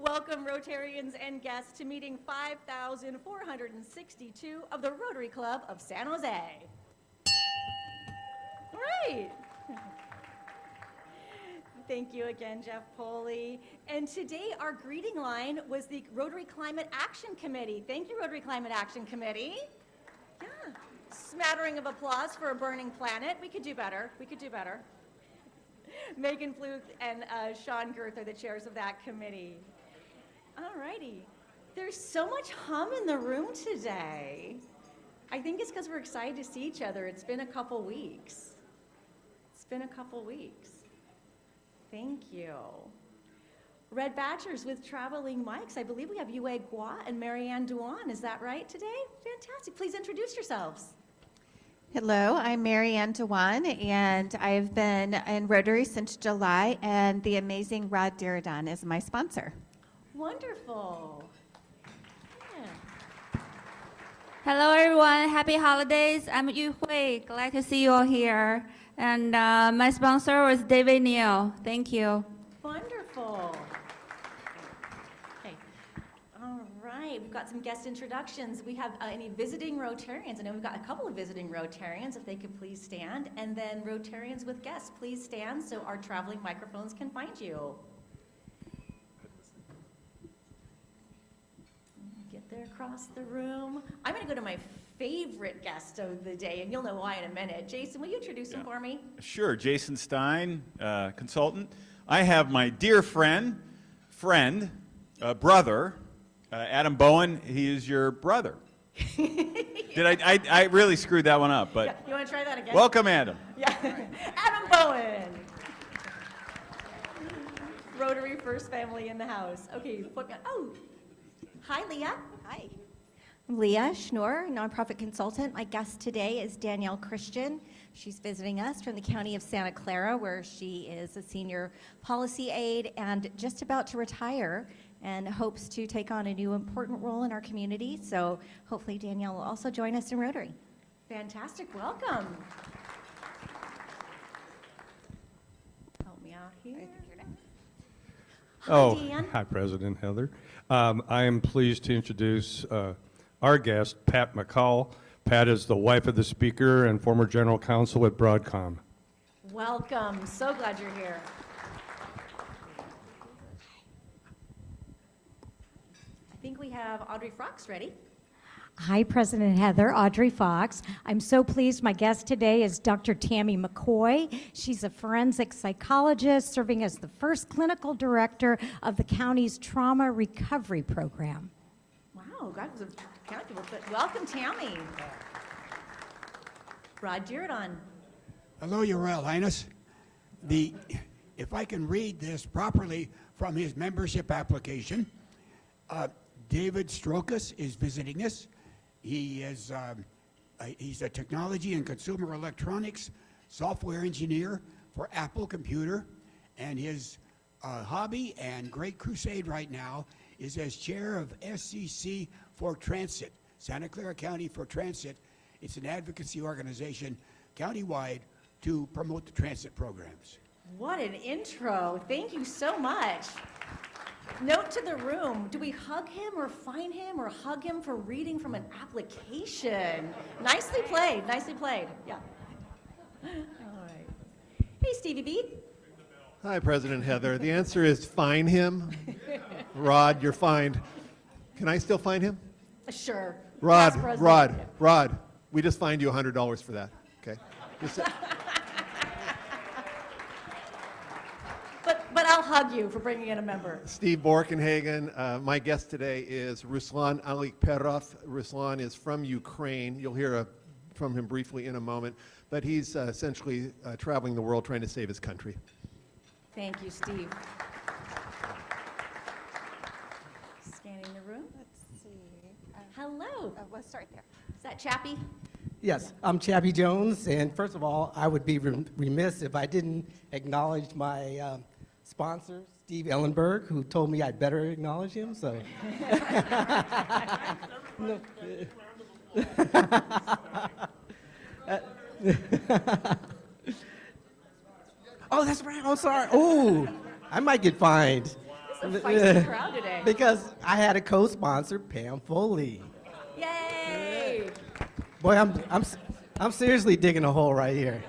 Welcome Rotarians and guests to meeting 5,462 of the Rotary Club of San Jose. All right. Thank you again, Jeff Poley. And today our greeting line was the Rotary Climate Action Committee. Thank you, Rotary Climate Action Committee. Yeah. Smattering of applause for a burning planet. We could do better. We could do better. Megan Fluke and Sean Girth are the chairs of that committee. All righty. There's so much hum in the room today. I think it's because we're excited to see each other. It's been a couple weeks. It's been a couple weeks. Thank you. Red Badgers with traveling mics. I believe we have Yue Gua and Marianne Duan. Is that right today? Fantastic. Please introduce yourselves. Hello, I'm Marianne Dewan, and I've been in Rotary since July, and the amazing Rod Diradan is my sponsor. Wonderful. Yeah. Hello, everyone. Happy holidays. I'm Yu Hui. Glad to see you all here. And my sponsor was David Neal. Thank you. Wonderful. Okay. All right. We've got some guest introductions. We have any visiting Rotarians? I know we've got a couple of visiting Rotarians. If they could please stand. And then Rotarians with guests, please stand so our traveling microphones can find you. Get there across the room. I'm going to go to my favorite guest of the day, and you'll know why in a minute. Jason, will you introduce him for me? Sure. Jason Stein, consultant. I have my dear friend, brother, Adam Bowen. He is your brother. I really screwed that one up, but Yeah, you want to try that again? welcome, Adam. Yeah. Adam Bowen. Rotary First Family in the house. Okay, put me on. Oh, hi, Leah. Hi. I'm Leah Schnoor, nonprofit consultant. My guest today is Danielle Christian. She's visiting us from the county of Santa Clara, where she is a senior policy aide and just about to retire and hopes to take on a new important role in our community. So hopefully Danielle will also join us in Rotary. Fantastic. Welcome. Help me out here. Hi, Dan. Hi, President Heather. I am pleased to introduce our guest, Pat McCall. Pat is the wife of the Speaker and former General Counsel at Broadcom. Welcome. So glad you're here. I think we have Audrey Fox ready. Hi, President Heather. Audrey Fox. I'm so pleased my guest today is Dr. Tammy McCoy. She's a forensic psychologist serving as the first clinical director of the county's trauma recovery program. Wow, that was a county people, but welcome, Tammy. Rod Diradan. Hello, Your Royal Highness. If I can read this properly from his membership application, David Strokas is visiting us. He is he's a technology and consumer electronics software engineer for Apple Computer, and his hobby and great crusade right now is as chair of SCC for Transit, Santa Clara County for Transit. It's an advocacy organization countywide to promote the transit programs. What an intro. Thank you so much. Note to the room, do we hug him or fine him or hug him for reading from an application? Nicely played, nicely played. Yeah. All right. Hey, Stevie B. Hi, President Heather. The answer is fine him. Rod, you're fined. Can I still fine him? Sure. Rod, Past president. Rod, we just fined you $100 for that, okay? But I'll hug you for bringing in a member. Steve Borkenhagen. My guest today is Ruslan Alikperov. Ruslan is from Ukraine. You'll hear from him briefly in a moment, but he's essentially traveling the world trying to save his country. Thank you, Steve. Scanning the room. Let's see. Hello. Let's start there. Is that Chappie? Yes, I'm Chappie Jones, and first of all, I would be remiss if I didn't acknowledge my sponsor, Steve Ellenberg, who told me I'd better acknowledge him, so. No. Oh, that's right, I'm sorry. Oh, I might get fined. a feisty crowd today. Because I had a co-sponsor, Pam Foley. Yay! Boy, I'm seriously digging a hole right here.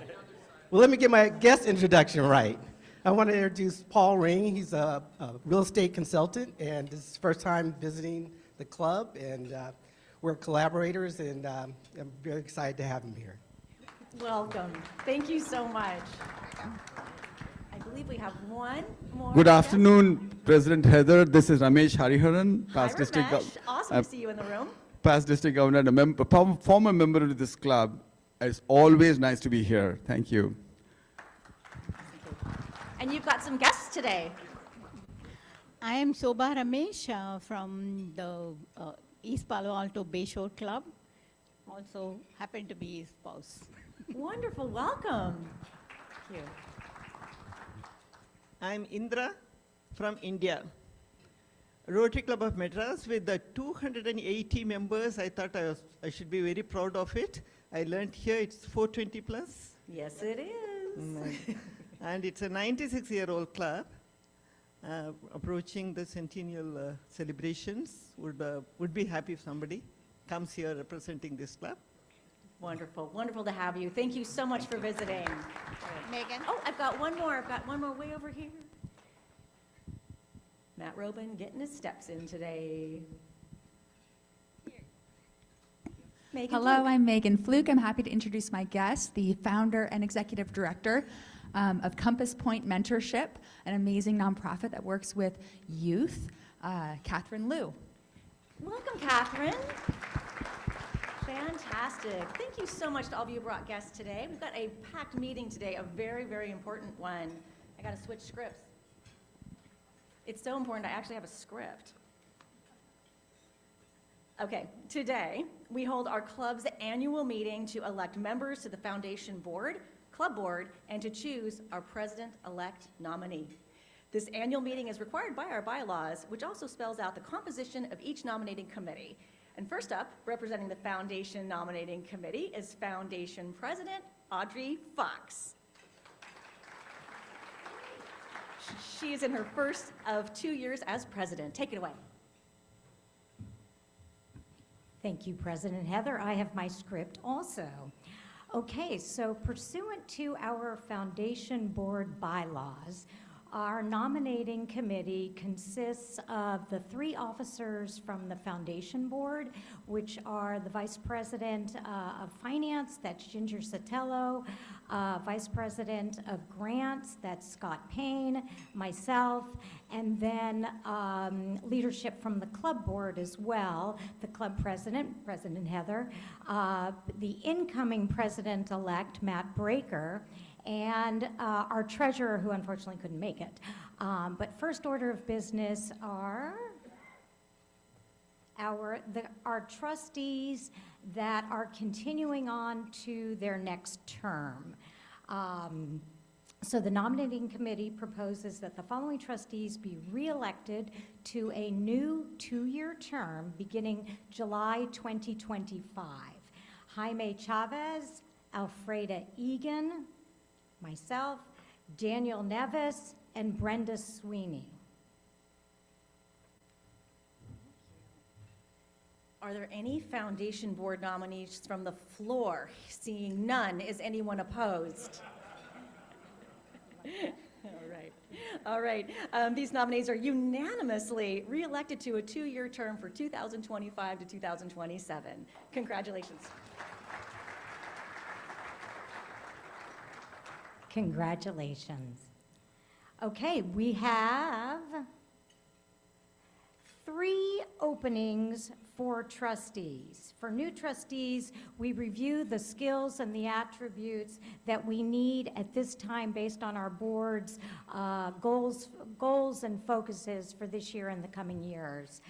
Well, let me get my guest introduction right. I want to introduce Paul Ring. He's a real estate consultant, and this is his first time visiting the club, and we're collaborators, and I'm very excited to have him here. Welcome. Thank you so much. I believe we have one more. Good guest. afternoon, President Heather. This is Ramesh Hariharan, Hi, past district, Ramesh. Awesome to see you in the room. past district governor, and a former member of this club. It's always nice to be here. Thank you. And you've got some guests today. I am Sobha Ramesh from the East Palo Alto Bayshore Club. Also happen to be his spouse. Wonderful. Welcome. Thank you. I'm Indra from India. Rotary Club of Madras with the 280 members. I thought I should be very proud of it. I learned here it's 420 plus. Yes, it is. And it's a 96-year-old club. Approaching the centennial celebrations. Would be happy if somebody comes here representing this club. Wonderful. Wonderful to have you. Thank you so much for visiting. Megan? Oh, I've got one more. I've got one more way over here. Matt Robin getting his steps in today. Megan Hello, Fluke. I'm Megan Fluke. I'm happy to introduce my guest, the founder and executive director of Compass Point Mentorship, an amazing nonprofit that works with youth, Catherine Liu. Welcome, Catherine. Fantastic. Thank you so much to all of you who brought guests today. We've got a packed meeting today, a very, very important one. I got to switch scripts. It's so important I actually have a script. Okay, today we hold our club's annual meeting to elect members to the foundation board, club board, and to choose our president-elect nominee. This annual meeting is required by our bylaws, which also spells out the composition of each nominating committee. And first up, representing the foundation nominating committee is Foundation President Audrey Fox. She is in her first of 2 years as president. Take it away. Thank you, President Heather. I have my script also. Okay, so pursuant to our foundation board bylaws, our nominating committee consists of the 3 officers from the foundation board, which are the vice president of finance, that's Ginger Sotelo, vice president of grants, that's Scott Payne, myself, and then leadership from the club board as well, the club president, President Heather, the incoming president-elect, Matt Breaker, and our treasurer, who unfortunately couldn't make it. But first order of business are our trustees that are continuing on to their next term. So the nominating committee proposes that the following trustees be reelected to a new 2-year term beginning July 2025. Jaime Chavez, Alfreda Egan, myself, Daniel Nevis, and Brenda Sweeney. Are there any foundation board nominees from the floor? Seeing none, is anyone opposed? All right. These nominees are unanimously reelected to a 2-year term for 2025 to 2027. Congratulations. Congratulations. Okay, we have 3 openings for trustees. For new trustees, we review the skills and the attributes that we need at this time based on our board's goals and focuses for this year and the coming years.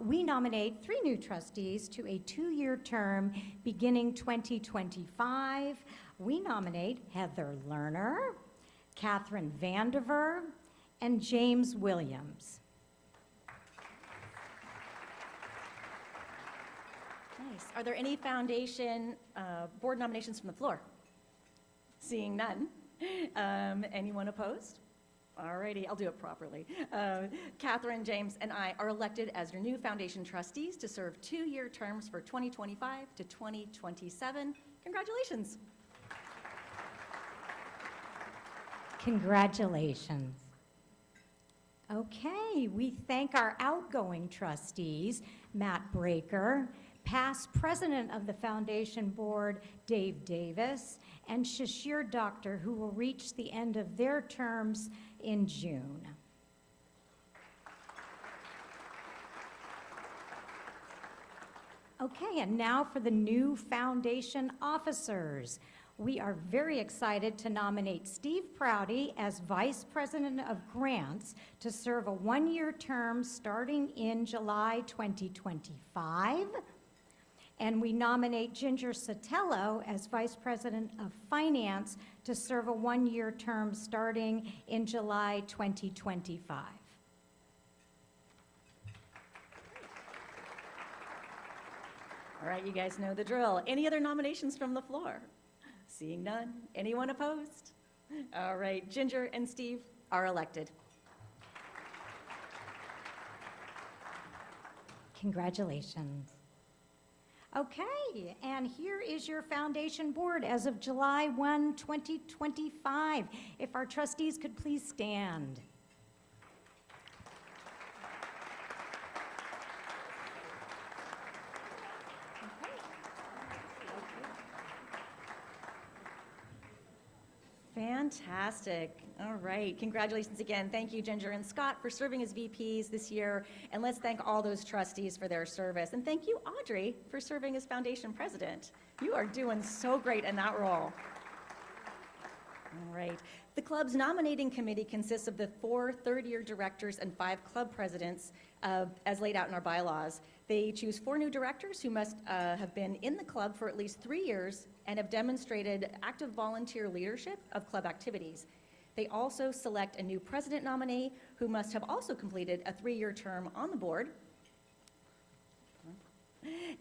We nominate 3 new trustees to a 2-year term beginning 2025. We nominate Heather Lerner, Catherine Vandiver, and James Williams. Nice. Are there any foundation board nominations from the floor? Seeing none. Anyone opposed? All righty, I'll do it properly. Catherine, James, and I are elected as your new foundation trustees to serve 2-year terms for 2025 to 2027. Congratulations. Congratulations. Okay, we thank our outgoing trustees, Matt Breaker, past president of the foundation board, Dave Davis, and Shashir Doctor, who will reach the end of their terms in June. Okay, and now for the new foundation officers. We are very excited to nominate Steve Prouty as Vice President of Grants to serve a 1-year term starting in July 2025. And we nominate Ginger Sotelo as Vice President of Finance to serve a 1-year term starting in July 2025. All right, you guys know the drill. Any other nominations from the floor? Seeing none. Anyone opposed? All right, Ginger and Steve are elected. Congratulations. Okay, and here is your foundation board as of July 1, 2025. If our trustees could please stand. Fantastic. All right. Congratulations again. Thank you, Ginger and Scott, for serving as VPs this year. And let's thank all those trustees for their service. And thank you, Audrey, for serving as foundation president. You are doing so great in that role. All right. The club's nominating committee consists of the 4 third-year directors and 5 club presidents, as laid out in our bylaws. They choose 4 new directors who must have been in the club for at least 3 years and have demonstrated active volunteer leadership of club activities. They also select a new president nominee who must have also completed a 3-year term on the board.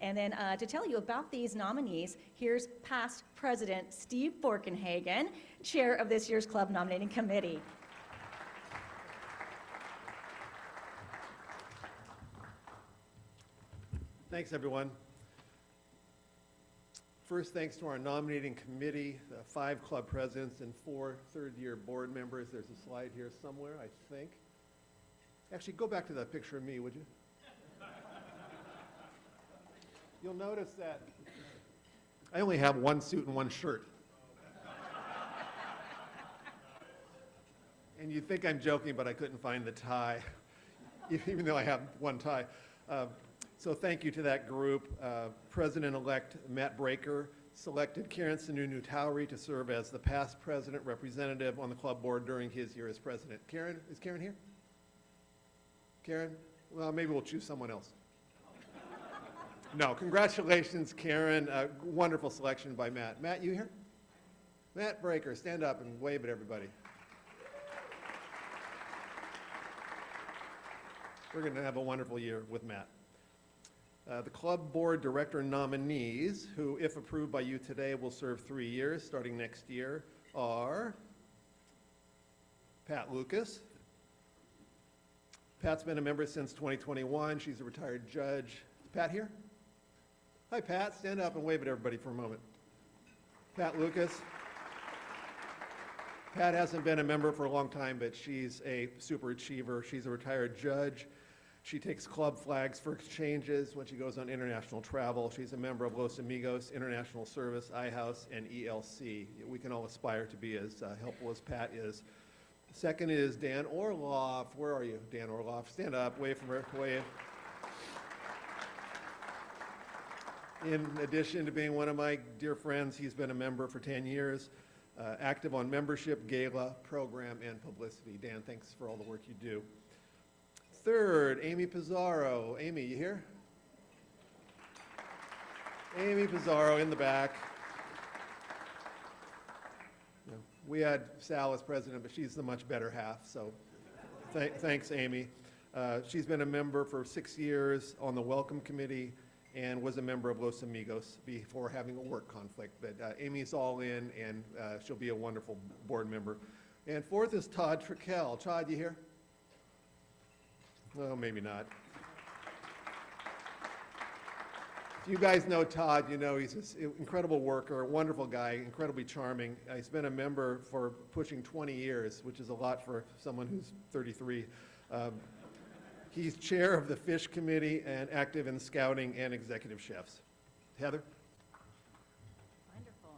And then to tell you about these nominees, here's past President Steve Borkenhagen, chair of this year's club nominating committee. Thanks, everyone. First, thanks to our nominating committee, 5 club presidents and 4 third-year board members. There's a slide here somewhere, I think. Actually, go back to that picture of me, would you? You'll notice that I only have 1 suit and 1 shirt. And you'd think I'm joking, but I couldn't find the tie, even though I have 1 tie. So thank you to that group. President-elect Matt Breaker selected Karen Sununu-Towery to serve as the past president representative on the club board during his year as president. Karen, is Karen here? Karen? Well, maybe we'll choose someone else. No, congratulations, Karen. Wonderful selection by Matt. Matt, you here? Matt Breaker, stand up and wave at everybody. We're going to have a wonderful year with Matt. The club board director nominees, who, if approved by you today, will serve 3 years starting next year, are Pat Lucas. Pat's been a member since 2021. She's a retired judge. Is Pat here? Hi, Pat. Stand up and wave at everybody for a moment. Pat Lucas. Pat hasn't been a member for a long time, but she's a super achiever. She's a retired judge. She takes club flags for exchanges when she goes on international travel. She's a member of Los Amigos, International Service, iHouse, and ELC. We can all aspire to be as helpful as Pat is. Second is Dan Orloff. Where are you, Dan Orloff? Stand up, wave from her, wave. In addition to being one of my dear friends, he's been a member for 10 years, active on membership, gala, program, and publicity. Dan, thanks for all the work you do. Third, Amy Pizarro. Amy, you here? Amy Pizarro in the back. Yeah, we had Sal as president, but she's the much better half, so thanks, Amy. She's been a member for 6 years on the Welcome Committee and was a member of Los Amigos before having a work conflict. But Amy's all in, and she'll be a wonderful board member. And fourth is Todd Trickell. Todd, you here? Well, maybe not. If you guys know Todd, you know he's an incredible worker, a wonderful guy, incredibly charming. He's been a member for pushing 20 years, which is a lot for someone who's 33. He's chair of the Fish Committee and active in scouting and executive chefs. Heather? Wonderful.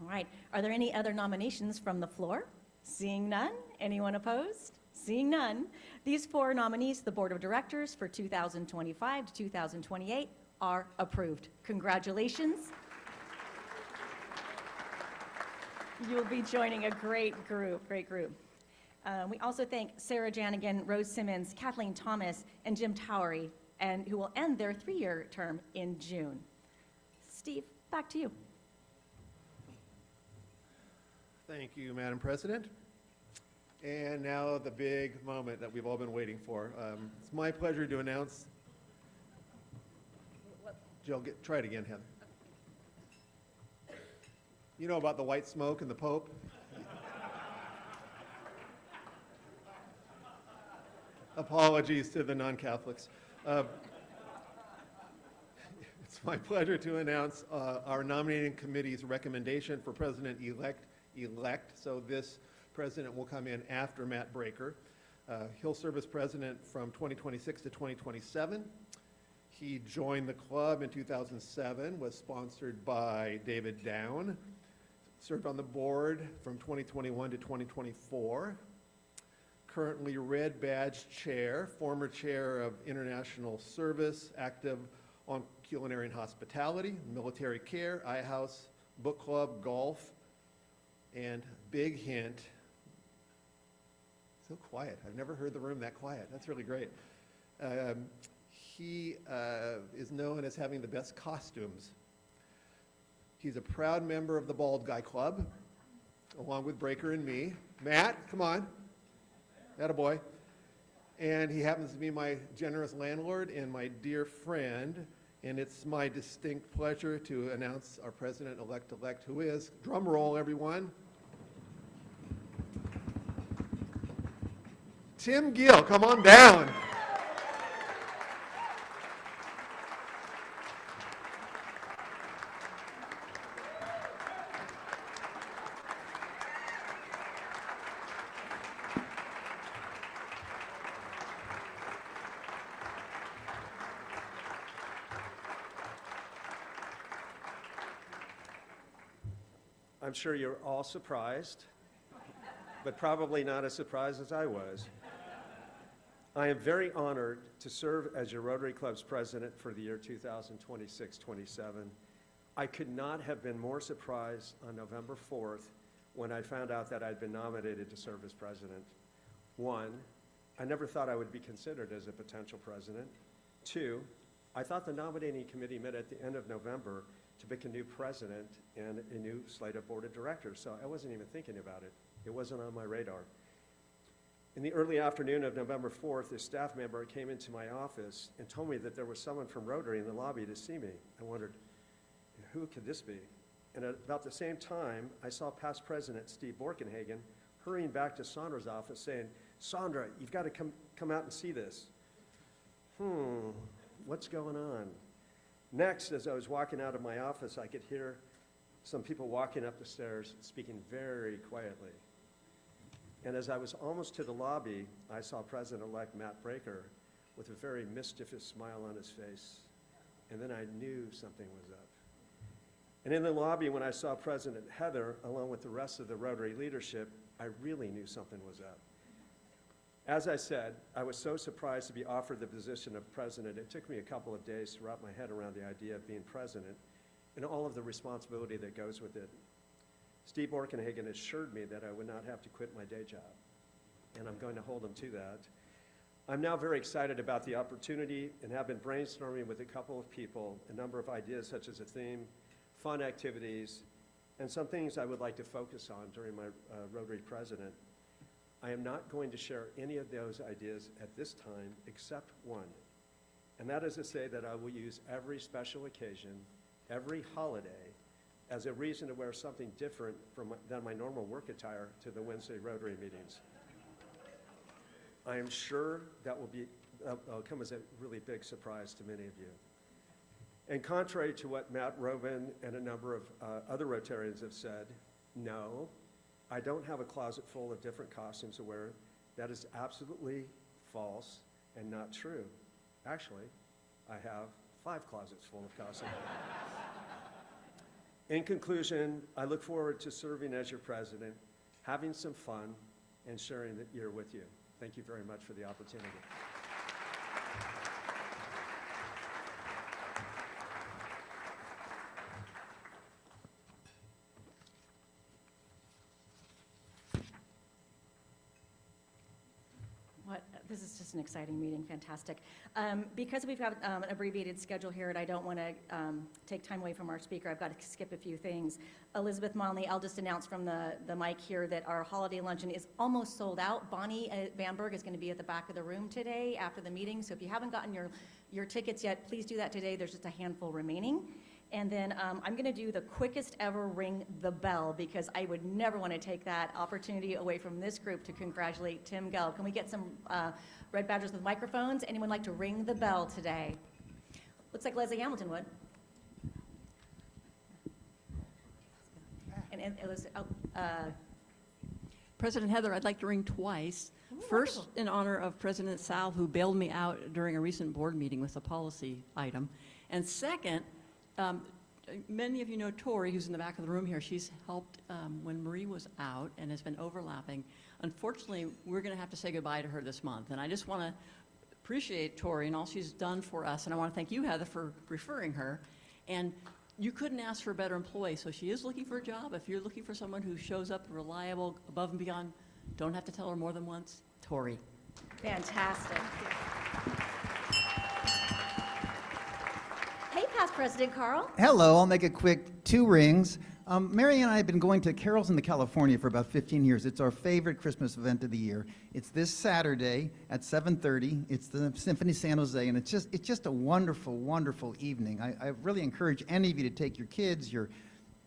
All right. Are there any other nominations from the floor? Seeing none. Anyone opposed? Seeing none. These four nominees to the Board of Directors for 2025 to 2028 are approved. Congratulations. You'll be joining a great group, We also thank Sarah Janigan, Rose Simmons, Kathleen Thomas, and Jim Towery, and who will end their 3-year term in June. Steve, back to you. Thank you, Madam President. And now the big moment that we've all been waiting for. It's my pleasure to announce. Jill, try it again, Heather. You know about the white smoke and the Pope? Apologies to the non-Catholics. It's my pleasure to announce our nominating committee's recommendation for president-elect. So this president will come in after Matt Braker. He'll serve as president from 2026 to 2027. He joined the club in 2007, was sponsored by David Down, served on the board from 2021 to 2024. Currently Red Badge Chair, former Chair of International Service, active on culinary and hospitality, military care, iHouse, book club, golf, and big hint, so quiet. I've never heard the room that quiet. That's really great. He is known as having the best costumes. He's a proud member of the Bald Guy Club, along with Braker and me. Matt, come on. Attaboy. And he happens to be my generous landlord and my dear friend. And it's my distinct pleasure to announce our president-elect, who is, drum roll, everyone, Tim Gill. Come on down. I'm sure you're all surprised, but probably not as surprised as I was. I am very honored to serve as your Rotary Club's president for the year 2026-27. I could not have been more surprised on November 4th when I found out that I'd been nominated to serve as president. 1, I never thought I would be considered as a potential president. 2, I thought the nominating committee met at the end of November to pick a new president and a new slate of board of directors, so I wasn't even thinking about it. It wasn't on my radar. In the early afternoon of November 4th, a staff member came into my office and told me that there was someone from Rotary in the lobby to see me. I wondered, who could this be? And at about the same time, I saw past president Steve Borkenhagen hurrying back to Sandra's office saying, Sandra, you've got to come out and see this. What's going on? Next, as I was walking out of my office, I could hear some people walking up the stairs speaking very quietly. And as I was almost to the lobby, I saw President-elect Matt Braker with a very mischievous smile on his face. And then I knew something was up. And in the lobby, when I saw President Heather, along with the rest of the Rotary leadership, I really knew something was up. As I said, I was so surprised to be offered the position of president. It took me a couple of days to wrap my head around the idea of being president and all of the responsibility that goes with it. Steve Borkenhagen assured me that I would not have to quit my day job, and I'm going to hold him to that. I'm now very excited about the opportunity and have been brainstorming with a couple of people a number of ideas such as a theme, fun activities, and some things I would like to focus on during my Rotary president. I am not going to share any of those ideas at this time except one, and that is to say that I will use every special occasion, every holiday, as a reason to wear something different than my normal work attire to the Wednesday Rotary meetings. I am sure that will come as a really big surprise to many of you. And contrary to what Matt Robin and a number of other Rotarians have said, no, I don't have a closet full of different costumes to wear. That is absolutely false and not true. Actually, I have 5 closets full of costumes. In conclusion, I look forward to serving as your president, having some fun, and sharing the year with you. Thank you very much for the opportunity. This is just an exciting meeting, fantastic. Because we've got an abbreviated schedule here and I don't want to take time away from our speaker, I've got to skip a few things. Elizabeth Monley, I'll just announce from the mic here that our holiday luncheon is almost sold out. Bonnie Bamberg is going to be at the back of the room today after the meeting, so if you haven't gotten your tickets yet, please do that today. There's just a handful remaining. And then I'm going to do the quickest ever ring the bell because I would never want to take that opportunity away from this group to congratulate Tim Gelb. Can we get some red badgers with microphones? Anyone like to ring the bell today? Looks like Leslie Hamilton would. And it was, President Heather, I'd like to ring twice. Ooh, First, wonderful. in honor of President Sal, who bailed me out during a recent board meeting with a policy item. And second, many of you know Tori, who's in the back of the room here. She's helped when Marie was out and has been overlapping. Unfortunately, we're going to have to say goodbye to her this month. And I just want to appreciate Tori and all she's done for us. And I want to thank you, Heather, for referring her. And you couldn't ask for a better employee. So she is looking for a job. If you're looking for someone who shows up reliable, above and beyond, don't have to tell her more than once, Tori. Fantastic. Hey, past President Carl. Hello, I'll make it quick. 2 rings. Mary and I have been going to Carols in the California for about 15 years. It's our favorite Christmas event of the year. It's this Saturday at 7:30. It's the Symphony San Jose, and it's just a wonderful, wonderful evening. I really encourage any of you to take your kids, your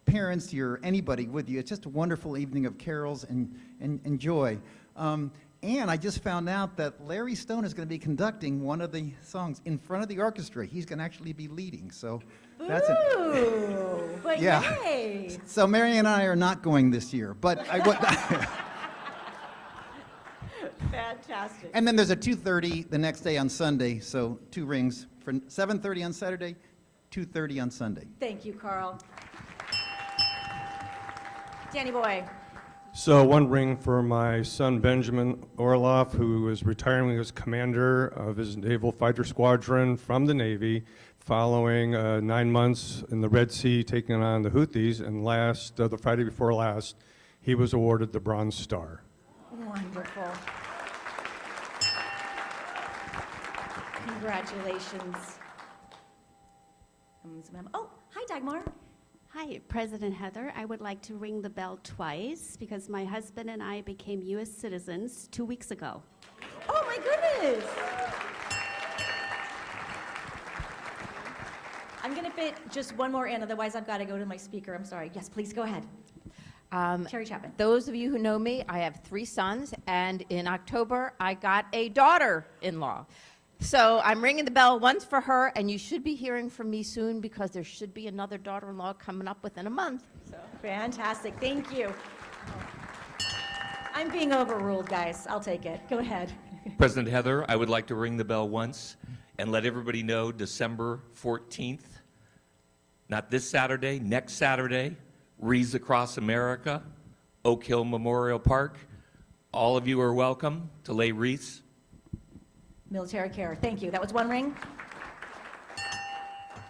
parents, anybody with you. It's just a wonderful evening of carols and joy. And I just found out that Larry Stone is going to be conducting one of the songs in front of the orchestra. He's going to actually be leading, so that's it. Ooh, but Yeah. yay. So Mary and I are not going this year, but I would. Fantastic. And then there's a 2:30 the next day on Sunday, so 2 rings for 7:30 on Saturday, 2:30 on Sunday. Thank you, Carl. Danny boy. So 1 ring for my son Benjamin Orloff, who is retiring as commander of his Naval Fighter Squadron from the Navy, following 9 months in the Red Sea taking on the Houthis, and the Friday before last, he was awarded the Bronze Star. Wonderful. Congratulations. Oh, hi, Dagmar. Hi, President Heather. I would like to ring the bell twice because my husband and I became U.S. citizens 2 weeks ago. Oh, my goodness. I'm going to fit just one more in, otherwise I've got to go to my speaker. I'm sorry. Yes, please go ahead. Terry Chapman. Those of you who know me, I have 3 sons, and in October, I got a daughter-in-law. So I'm ringing the bell once for her, and you should be hearing from me soon because there should be another daughter-in-law coming up within a month. So. Fantastic. Thank you. I'm being overruled, guys. I'll take it. Go ahead. President Heather, I would like to ring the bell once and let everybody know December 14th, not this Saturday, next Saturday, Wreaths Across America, Oak Hill Memorial Park. All of you are welcome to lay wreaths. Military care. Thank you. That was 1 ring.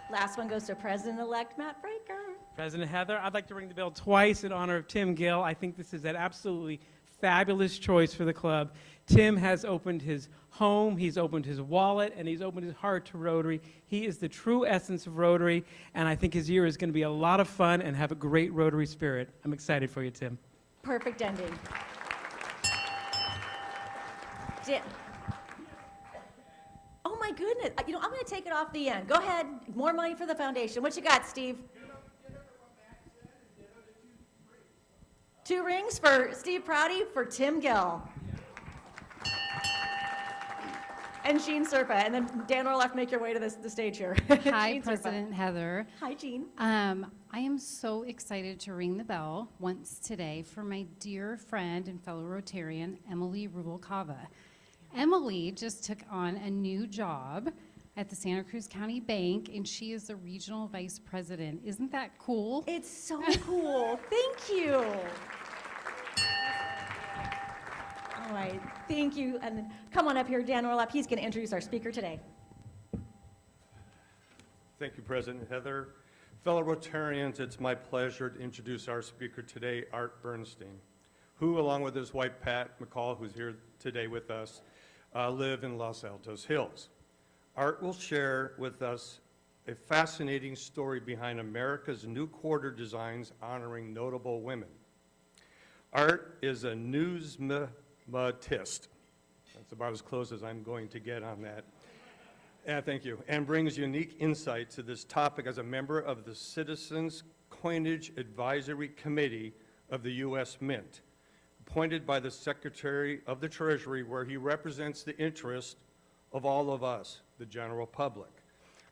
Last one goes to President-elect Matt Breaker. President Heather, I'd like to ring the bell twice in honor of Tim Gill. I think this is an absolutely fabulous choice for the club. Tim has opened his home, he's opened his wallet, and he's opened his heart to Rotary. He is the true essence of Rotary, and I think his year is going to be a lot of fun and have a great Rotary spirit. I'm excited for you, Tim. Perfect ending. Oh my goodness. You know, I'm going to take it off the end. Go ahead. More money for the foundation. What you got, Steve? 2 rings for Steve Prouty for Tim Gill. And Jean Serpa. And then Dan Orloff, make your way to the stage here. Hi, Jean Serpa. President Heather. Hi, Jean. I am so excited to ring the bell once today for my dear friend and fellow Rotarian, Emily Rubalcava. Emily just took on a new job at the Santa Cruz County Bank, and she is the regional vice president. Isn't that cool? It's so cool. Thank you. All right, thank you. And then come on up here, Dan Orloff. He's going to introduce our speaker today. Thank you, President Heather. Fellow Rotarians, it's my pleasure to introduce our speaker today, Art Bernstein, who, along with his wife, Pat McCall, who's here today with us, live in Los Altos Hills. Art will share with us a fascinating story behind America's new quarter designs honoring notable women. Art is a numismatist. That's about as close as I'm going to get on that. Thank you. And brings unique insight to this topic as a member of the Citizens Coinage Advisory Committee of the U.S. Mint, appointed by the Secretary of the Treasury, where he represents the interest of all of us, the general public.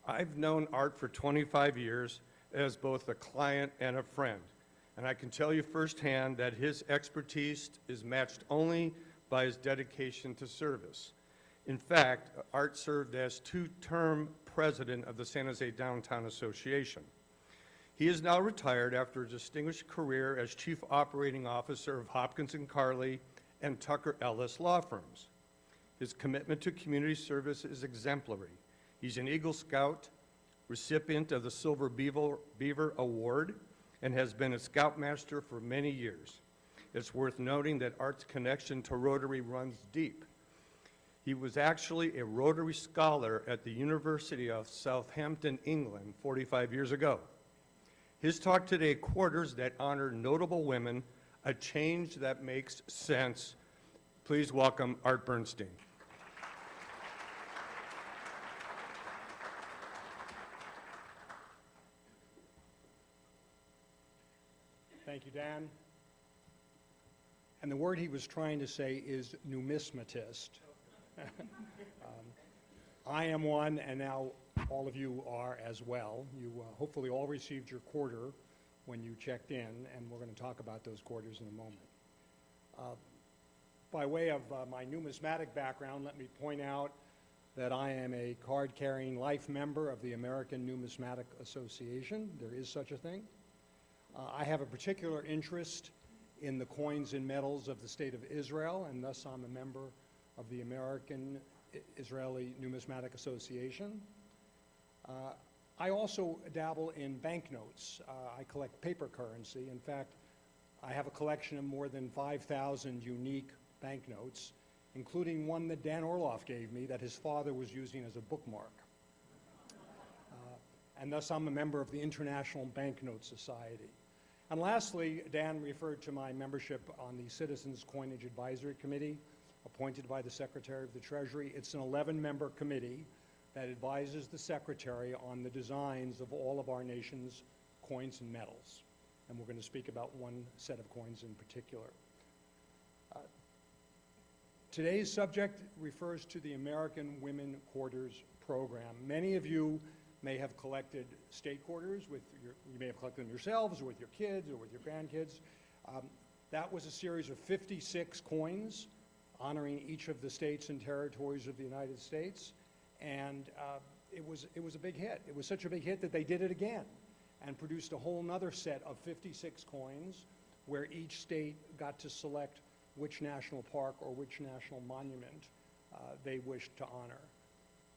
I've known Art for 25 years as both a client and a friend, and I can tell you firsthand that his expertise is matched only by his dedication to service. In fact, Art served as 2-term president of the San Jose Downtown Association. He is now retired after a distinguished career as chief operating officer of Hopkins & Carley and Tucker Ellis law firms. His commitment to community service is exemplary. He's an Eagle Scout, recipient of the Silver Beaver Award, and has been a Scoutmaster for many years. It's worth noting that Art's connection to Rotary runs deep. He was actually a Rotary Scholar at the University of Southampton, England, 45 years ago. His talk today, Quarters That Honor Notable Women, a Change That Makes Sense. Please welcome Art Bernstein. Thank you, Dan. And the word he was trying to say is numismatist. I am one, and now all of you are as well. You hopefully all received your quarter when you checked in, and we're going to talk about those quarters in a moment. By way of my numismatic background, let me point out that I am a card-carrying life member of the American Numismatic Association. There is such a thing. I have a particular interest in the coins and medals of the State of Israel, and thus I'm a member of the American Israeli Numismatic Association. I also dabble in banknotes. I collect paper currency. In fact, I have a collection of more than 5,000 unique banknotes, including one that Dan Orloff gave me that his father was using as a bookmark. And thus I'm a member of the International Banknote Society. And lastly, Dan referred to my membership on the Citizens Coinage Advisory Committee, appointed by the Secretary of the Treasury. It's an 11-member committee that advises the Secretary on the designs of all of our nation's coins and medals. And we're going to speak about one set of coins in particular. Today's subject refers to the American Women Quarters Program. Many of you may have collected state quarters you may have collected them yourselves or with your kids or with your grandkids. That was a series of 56 coins honoring each of the states and territories of the United States. And it was a big hit. It was such a big hit that they did it again and produced a whole nother set of 56 coins where each state got to select which national park or which national monument they wished to honor.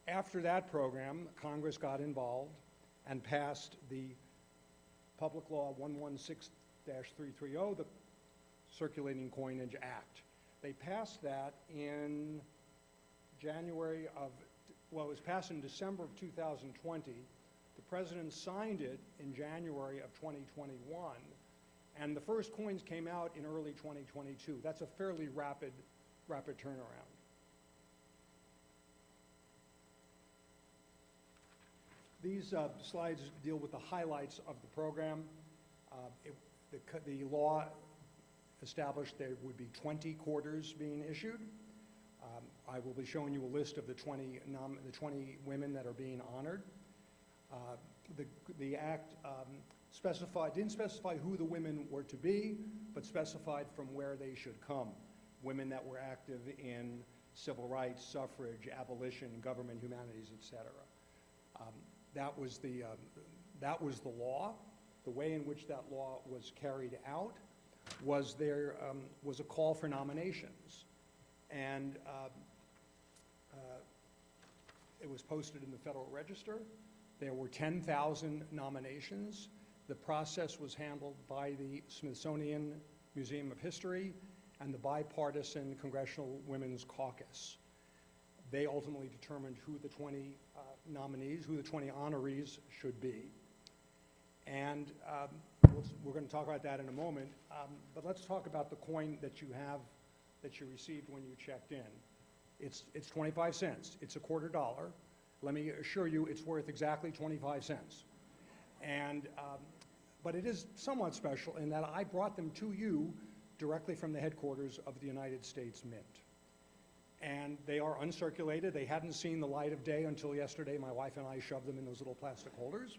After that program, Congress got involved and passed the Public Law 116-330, the Circulating Coinage Act. They passed that in January of, well, it was passed in December of 2020. The President signed it in January of 2021, and the first coins came out in early 2022. That's a fairly rapid turnaround. These slides deal with the highlights of the program. The law established there would be 20 quarters being issued. I will be showing you a list of the 20 women that are being honored. The act didn't specify who the women were to be, but specified from where they should come. Women that were active in civil rights, suffrage, abolition, government, humanities, etc. That was the law. The way in which that law was carried out was there was a call for nominations, and it was posted in the Federal Register. There were 10,000 nominations. The process was handled by the Smithsonian Museum of History and the bipartisan Congressional Women's Caucus. They ultimately determined who the 20 nominees, who the 20 honorees should be. And we're going to talk about that in a moment, but let's talk about the coin that you have, that you received when you checked in. It's 25 cents. It's a $0.25. Let me assure you it's worth exactly 25 cents. And, but it is somewhat special in that I brought them to you directly from the headquarters of the United States Mint. And they are uncirculated. They hadn't seen the light of day until yesterday. My wife and I shoved them in those little plastic holders.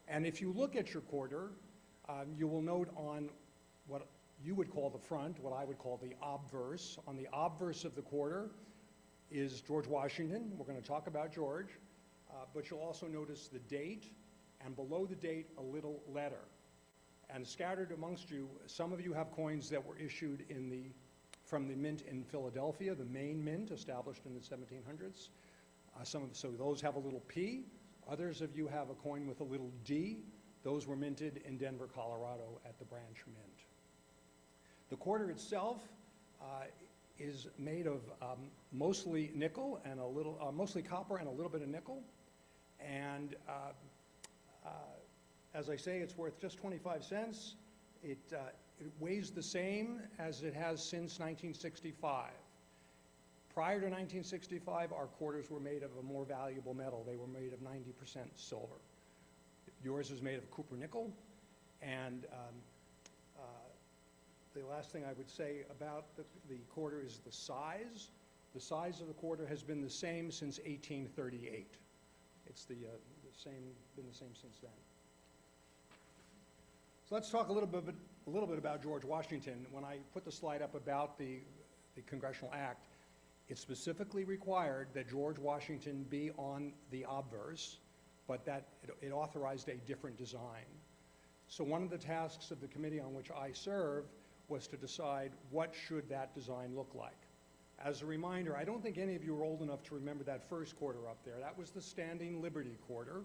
And if you look at your quarter, you will note on what you would call the front, what I would call the obverse. On the obverse of the quarter is George Washington. We're going to talk about George. But you'll also notice the date, and below the date, a little letter. And scattered amongst you, some of you have coins that were issued from the mint in Philadelphia, the main mint established in the 1700s. So those have a little P. Others of you have a coin with a little D. Those were minted in Denver, Colorado at the Branch Mint. The quarter itself is made of mostly nickel and mostly copper and a little bit of nickel. And as I say, it's worth just 25 cents. It weighs the same as it has since 1965. Prior to 1965, our quarters were made of a more valuable metal. They were made of 90% silver. Yours is made of copper nickel. And the last thing I would say about the quarter is the size. The size of the quarter has been the same since 1838. It's been the same since then. So let's talk a little bit about George Washington. When I put the slide up about the Congressional Act, it specifically required that George Washington be on the obverse, but that it authorized a different design. So one of the tasks of the committee on which I serve was to decide what should that design look like. As a reminder, I don't think any of you are old enough to remember that first quarter up there. That was the Standing Liberty quarter.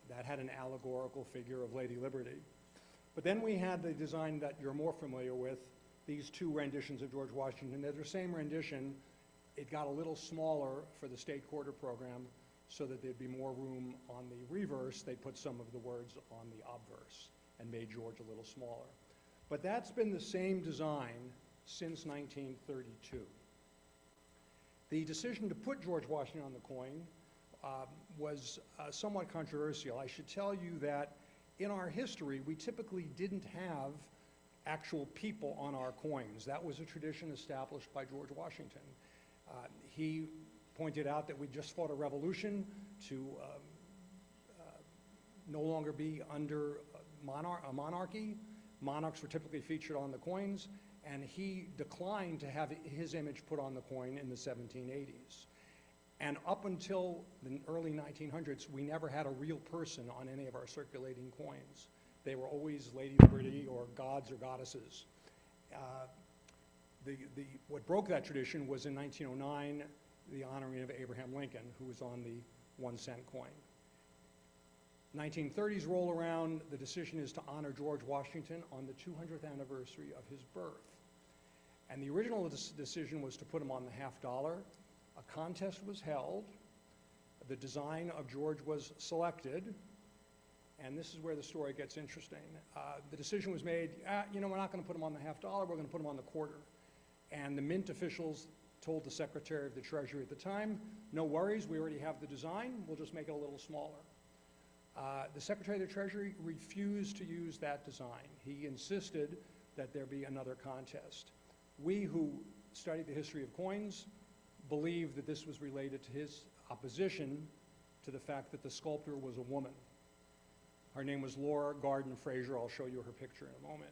That had an allegorical figure of Lady Liberty. But then we had the design that you're more familiar with, these two renditions of George Washington. They're the same rendition. It got a little smaller for the state quarter program so that there'd be more room on the reverse. They put some of the words on the obverse and made George a little smaller. But that's been the same design since 1932. The decision to put George Washington on the coin was somewhat controversial. I should tell you that in our history, we typically didn't have actual people on our coins. That was a tradition established by George Washington. He pointed out that we just fought a revolution to no longer be under a monarchy. Monarchs were typically featured on the coins, and he declined to have his image put on the coin in the 1780s. And up until the early 1900s, we never had a real person on any of our circulating coins. They were always Lady Liberty or gods or goddesses. What broke that tradition was in 1909, the honoring of Abraham Lincoln, who was on the 1-cent coin. 1930s roll around, the decision is to honor George Washington on the 200th anniversary of his birth. And the original decision was to put him on the $50. A contest was held. The design of George was selected. And this is where the story gets interesting. The decision was made, we're not going to put him on the $50, we're going to put him on the quarter. And the mint officials told the Secretary of the Treasury at the time, no worries, we already have the design, we'll just make it a little smaller. The Secretary of the Treasury refused to use that design. He insisted that there be another contest. We who studied the history of coins believe that this was related to his opposition to the fact that the sculptor was a woman. Her name was Laura Garden Fraser. I'll show you her picture in a moment.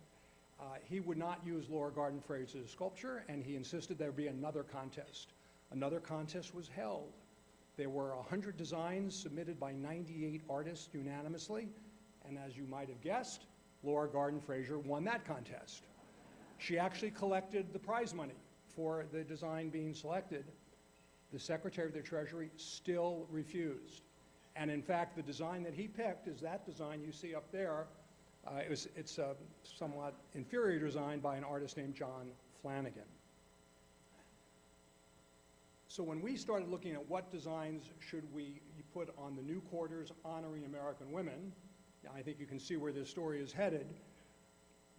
He would not use Laura Garden Fraser's sculpture, and he insisted there be another contest. Another contest was held. There were 100 designs submitted by 98 artists unanimously, and as you might have guessed, Laura Garden Fraser won that contest. She actually collected the prize money for the design being selected. The Secretary of the Treasury still refused. And in fact, the design that he picked is that design you see up there. It's a somewhat inferior design by an artist named John Flanagan. So when we started looking at what designs should we put on the new quarters honoring American women, I think you can see where this story is headed.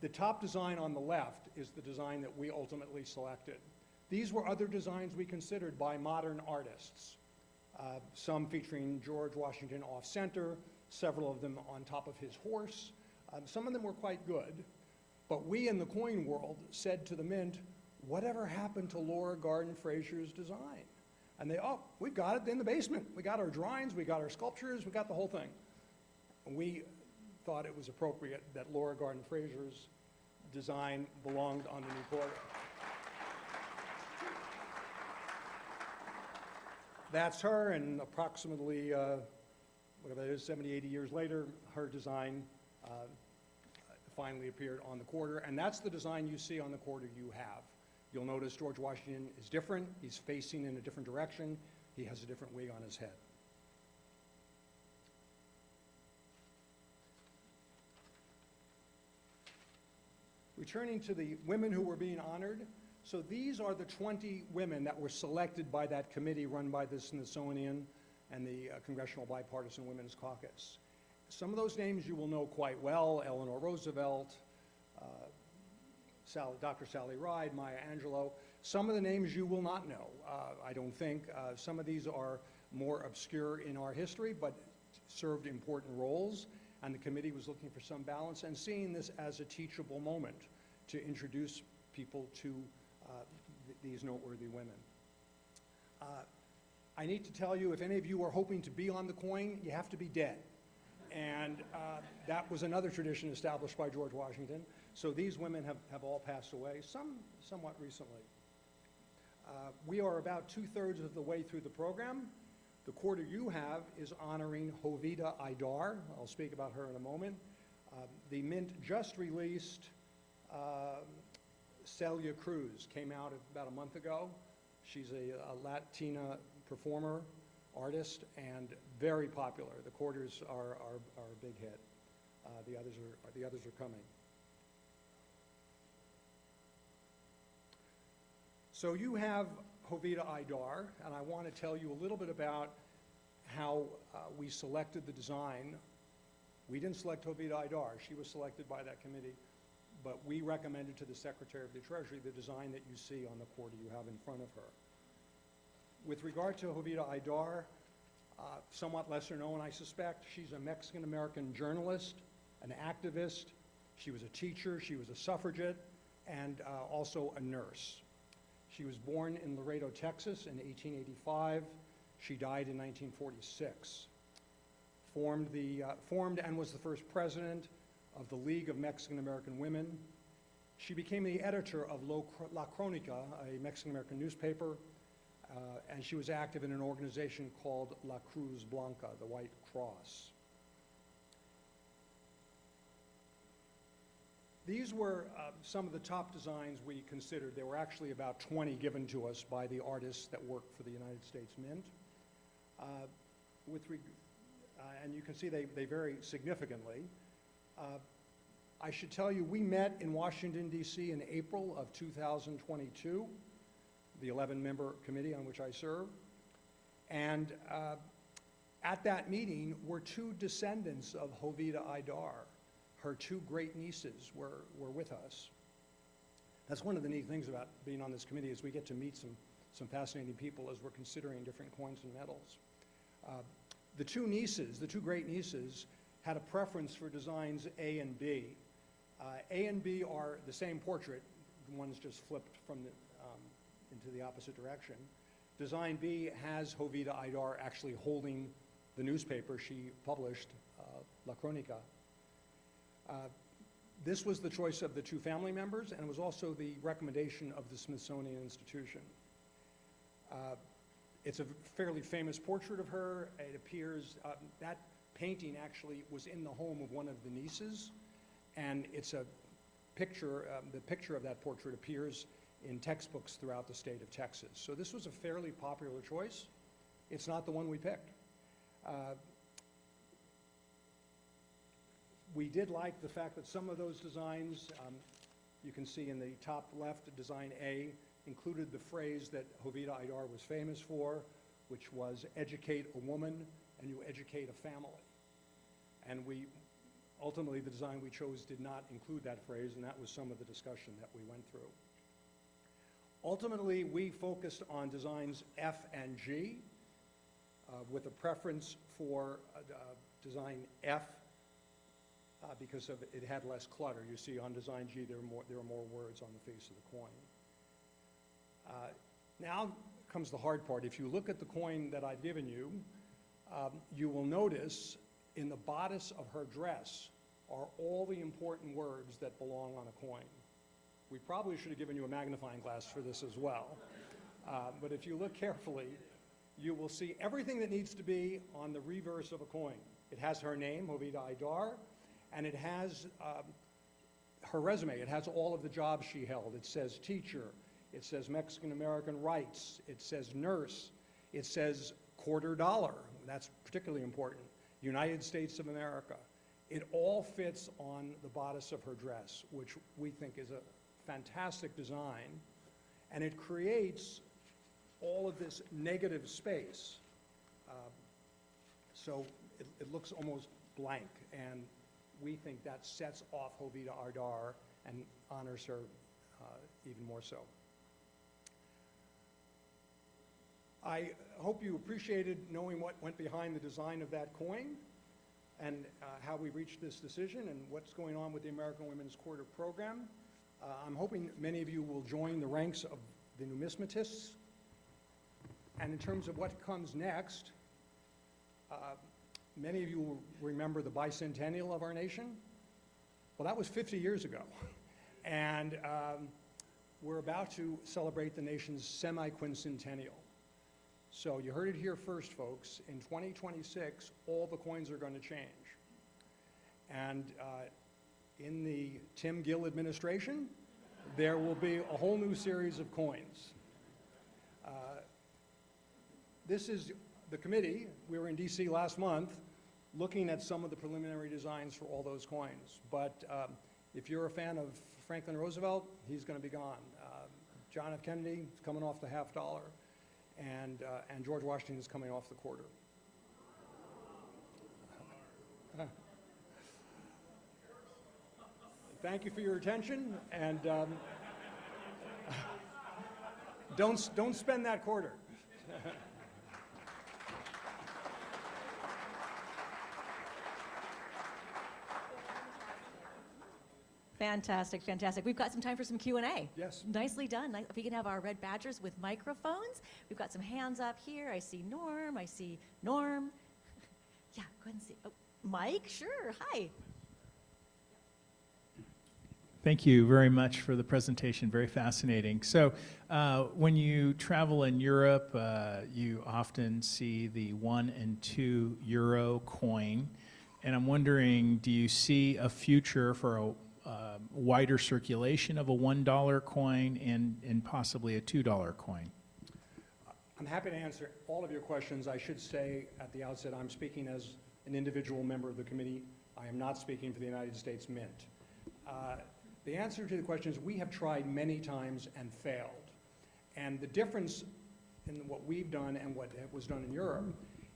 The top design on the left is the design that we ultimately selected. These were other designs we considered by modern artists, some featuring George Washington off-center, several of them on top of his horse. Some of them were quite good, but we in the coin world said to the Mint, whatever happened to Laura Garden Fraser's design? And they, oh, we've got it in the basement. We got our drawings, we got our sculptures, we got the whole thing. And we thought it was appropriate that Laura Garden Fraser's design belonged on the new quarter. That's her, and approximately, whatever that is, 70, 80 years later, her design finally appeared on the quarter, and that's the design you see on the quarter you have. You'll notice George Washington is different. He's facing in a different direction. He has a different wig on his head. Returning to the women who were being honored, so these are the 20 women that were selected by that committee run by the Smithsonian and the Congressional Bipartisan Women's Caucus. Some of those names you will know quite well: Eleanor Roosevelt, Dr. Sally Ride, Maya Angelou. Some of the names you will not know, I don't think. Some of these are more obscure in our history, but served important roles, and the committee was looking for some balance and seeing this as a teachable moment to introduce people to these noteworthy women. I need to tell you, if any of you are hoping to be on the coin, you have to be dead. And that was another tradition established by George Washington. So these women have all passed away, some somewhat recently. We are about 2/3 of the way through the program. The quarter you have is honoring Hovita Aidar. I'll speak about her in a moment. The Mint just released Celia Cruz, came out about a month ago. She's a Latina performer, artist, and very popular. The quarters are a big hit. The others are coming. So you have Hovita Aidar, and I want to tell you a little bit about how we selected the design. We didn't select Hovita Aidar. She was selected by that committee, but we recommended to the Secretary of the Treasury the design that you see on the quarter you have in front of her. With regard to Hovita Aidar, somewhat lesser known, I suspect, she's a Mexican-American journalist, an activist. She was a teacher, she was a suffragette, and also a nurse. She was born in Laredo, Texas in 1885. She died in 1946. Formed and was the first president of the League of Mexican-American Women. She became the editor of La Crónica, a Mexican-American newspaper, and she was active in an organization called La Cruz Blanca, the White Cross. These were some of the top designs we considered. There were actually about 20 given to us by the artists that worked for the United States Mint. And you can see they vary significantly. I should tell you, we met in Washington, D.C. in April of 2022, the 11-member committee on which I serve. And at that meeting were two descendants of Hovita Aidar. Her two great nieces were with us. That's one of the neat things about being on this committee, is we get to meet some fascinating people as we're considering different coins and metals. The two great nieces, had a preference for designs A and B. A and B are the same portrait. One's just flipped from into the opposite direction. Design B has Hovita Aidar actually holding the newspaper she published, La Cronica. This was the choice of the two family members, and it was also the recommendation of the Smithsonian Institution. It's a fairly famous portrait of her. It appears, that painting actually was in the home of one of the nieces, and it's a picture, the picture of that portrait appears in textbooks throughout the state of Texas. So this was a fairly popular choice. It's not the one we picked. We did like the fact that some of those designs, you can see in the top left, design A, included the phrase that Hovita Aidar was famous for, which was educate a woman and you educate a family. And we, ultimately the design we chose did not include that phrase, and that was some of the discussion that we went through. Ultimately, we focused on designs F and G, with a preference for design F because of it had less clutter. You see on design G there are more words on the face of the coin. Now comes the hard part. If you look at the coin that I've given you, you will notice in the bodice of her dress are all the important words that belong on a coin. We probably should have given you a magnifying glass for this as well. But if you look carefully, you will see everything that needs to be on the reverse of a coin. It has her name, Hovita Aidar, and it has her resume. It has all of the jobs she held. It says teacher. It says Mexican-American rights. It says nurse. It says $quarter. That's particularly important. United States of America. It all fits on the bodice of her dress, which we think is a fantastic design, and it creates all of this negative space. So it looks almost blank, and we think that sets off Hovita Aidar and honors her even more so. I hope you appreciated knowing what went behind the design of that coin and how we reached this decision and what's going on with the American Women's Quarter program. I'm hoping many of you will join the ranks of the numismatists. And in terms of what comes next, many of you will remember the bicentennial of our nation. Well, that was 50 years ago. And we're about to celebrate the nation's semi-quincentennial. So you heard it here first, folks. In 2026, all the coins are going to change. And in the Tim Gill administration, there will be a whole new series of coins. This is the committee. We were in DC last month looking at some of the preliminary designs for all those coins. But if you're a fan of Franklin Roosevelt, he's going to be gone. John F. Kennedy is coming off the $50. And George Washington is coming off the $quarter. Thank you for your attention, and don't spend that $quarter. Fantastic, fantastic. We've got some time for some Q&A. Yes. Nicely done. If we can have our red badgers with microphones. We've got some hands up here. I see Norm. I see Norm. Yeah, go ahead and see. Oh, Mike, sure. Hi. Thank you very much for the presentation. Very fascinating. So when you travel in Europe, you often see the 1 and 2 euro coin. And I'm wondering, do you see a future for a wider circulation of a $1 coin and possibly a $2 coin? I'm happy to answer all of your questions. I should say at the outset, I'm speaking as an individual member of the committee. I am not speaking for the United States Mint. The answer to the question is we have tried many times and failed. And the difference in what we've done and what was done in Europe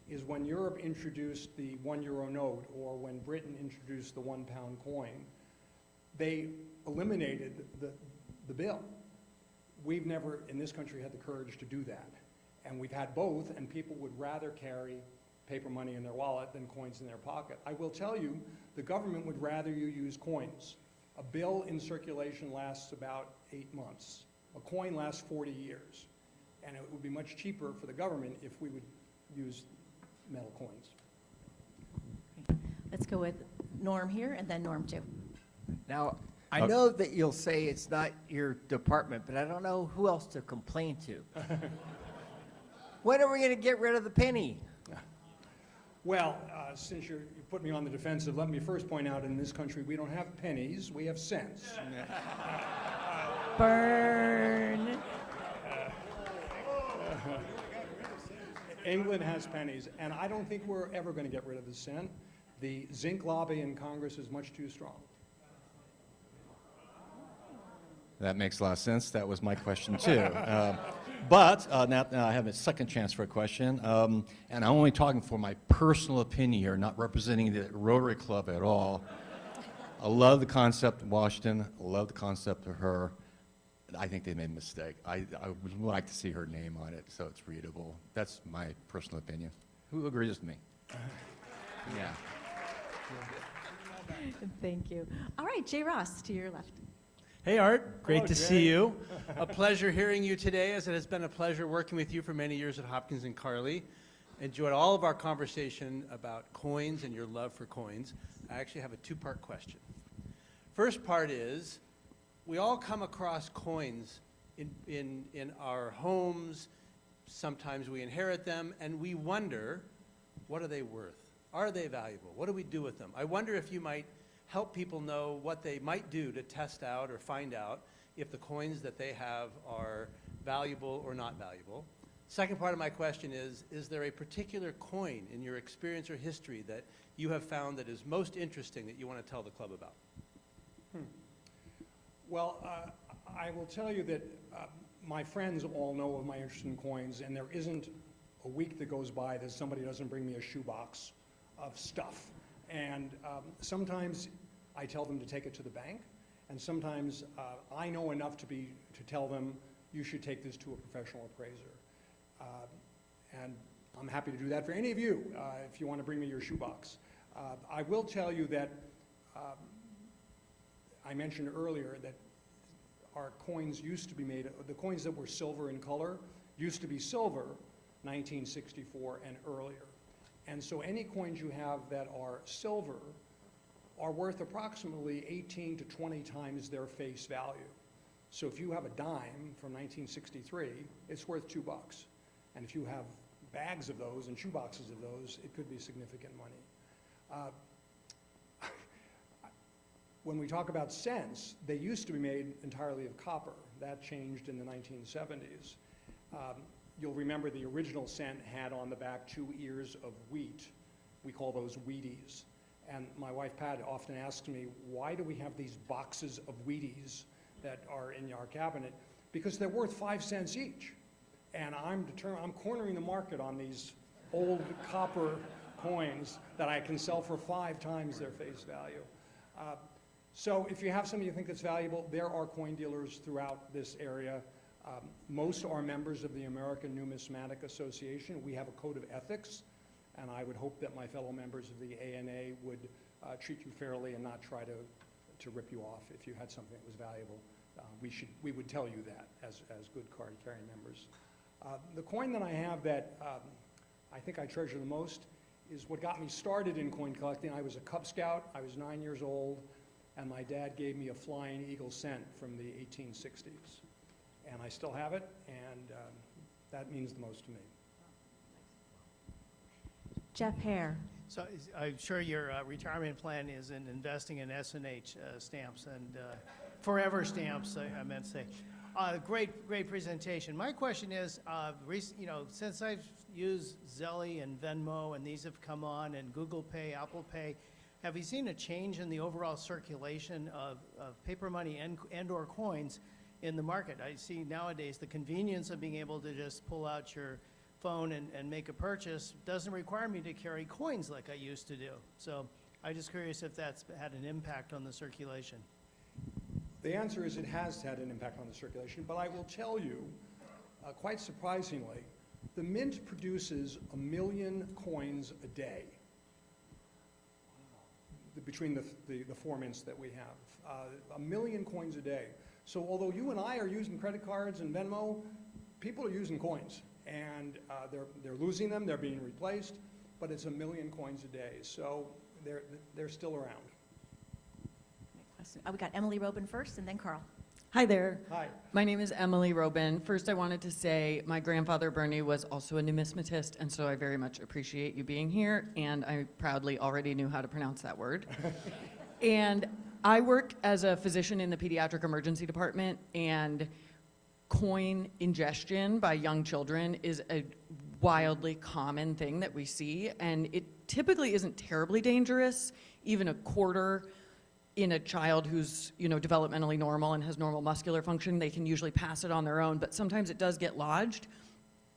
is when Europe introduced the 1 euro note, or when Britain introduced the £1 coin, they eliminated the bill. We've never, in this country, had the courage to do that. And we've had both, and people would rather carry paper money in their wallet than coins in their pocket. I will tell you, the government would rather you use coins. A bill in circulation lasts about 8 months. A coin lasts 40 years. And it would be much cheaper for the government if we would use metal coins. Let's go with Norm here and then Norm too. Now, I know that you'll say it's not your department, but I don't know who else to complain to. When are we going to get rid of the penny? Well, since you put me on the defensive, let me first point out in this country we don't have pennies, we have cents. Burn. England has pennies, and I don't think we're ever going to get rid of the cent. The zinc lobby in Congress is much too strong. That makes a lot of sense. That was my question too. But now I have a second chance for a question, and I'm only talking for my personal opinion here, not representing the Rotary Club at all. I love the concept of Washington. I love the concept of her. I think they made a mistake. I would like to see her name on it so it's readable. That's my personal opinion. Who agrees with me? Yeah. Thank you. All right, Jay Ross, to your left. Hey, Art. Great Hello, to Jay. see you. A pleasure hearing you today, as it has been a pleasure working with you for many years at Hopkins and Carly. Enjoyed all of our conversation about coins and your love for coins. I actually have a two-part question. First part is, we all come across coins in our homes. Sometimes we inherit them, and we wonder, what are they worth? Are they valuable? What do we do with them? I wonder if you might help people know what they might do to test out or find out if the coins that they have are valuable or not valuable. Second part of my question is there a particular coin in your experience or history that you have found that is most interesting that you want to tell the club about? Well, I will tell you that my friends all know of my interest in coins, and there isn't a week that goes by that somebody doesn't bring me a shoebox of stuff. And sometimes I tell them to take it to the bank, and sometimes I know enough to tell them, you should take this to a professional appraiser. And I'm happy to do that for any of you if you want to bring me your shoebox. I will tell you that I mentioned earlier that our coins used to be made, the coins that were silver in color used to be silver 1964 and earlier. And so any coins you have that are silver are worth approximately 18 to 20 times their face value. So if you have a dime from 1963, it's worth $2. And if you have bags of those and shoeboxes of those, it could be significant money. When we talk about cents, they used to be made entirely of copper. That changed in the 1970s. You'll remember the original cent had on the back 2 ears of wheat. We call those Wheaties. And my wife Pat often asks me, why do we have these boxes of Wheaties that are in our cabinet? Because they're worth 5 cents each. And I'm cornering the market on these old copper coins that I can sell for 5 times their face value. So if you have something you think that's valuable, there are coin dealers throughout this area. Most are members of the American Numismatic Association. We have a code of ethics, and I would hope that my fellow members of the ANA would treat you fairly and not try to rip you off if you had something that was valuable. We would tell you that as good card-carrying members. The coin that I have that I think I treasure the most is what got me started in coin collecting. I was a Cub Scout. I was 9 years old, and my dad gave me a Flying Eagle cent from the 1860s. And I still have it, and that means the most to me. Jeff Hare. So I'm sure your retirement plan is in investing in S&H stamps and forever stamps, I meant to say. Great presentation. My question is, since I've used Zelly and Venmo, and these have come on, and Google Pay, Apple Pay, have you seen a change in the overall circulation of paper money and or coins in the market? I see nowadays the convenience of being able to just pull out your phone and make a purchase doesn't require me to carry coins like I used to do. So I'm just curious if that's had an impact on the circulation. The answer is it has had an impact on the circulation, but I will tell you, quite surprisingly, the Mint produces 1 million coins a day. between the 4 mints that we have. 1 million coins a day. So although you and I are using credit cards and Venmo, people are using coins. And they're losing them, they're being replaced, but it's 1 million coins a day. So they're still around. We got Emily Robin first, and then Carl. Hi there. Hi. My name is Emily Robin. First, I wanted to say my grandfather Bernie was also a numismatist, and so I very much appreciate you being here, and I proudly already knew how to pronounce that word. And I work as a physician in the pediatric emergency department, and coin ingestion by young children is a wildly common thing that we see, and it typically isn't terribly dangerous. Even a quarter in a child who's, developmentally normal and has normal muscular function, they can usually pass it on their own, but sometimes it does get lodged.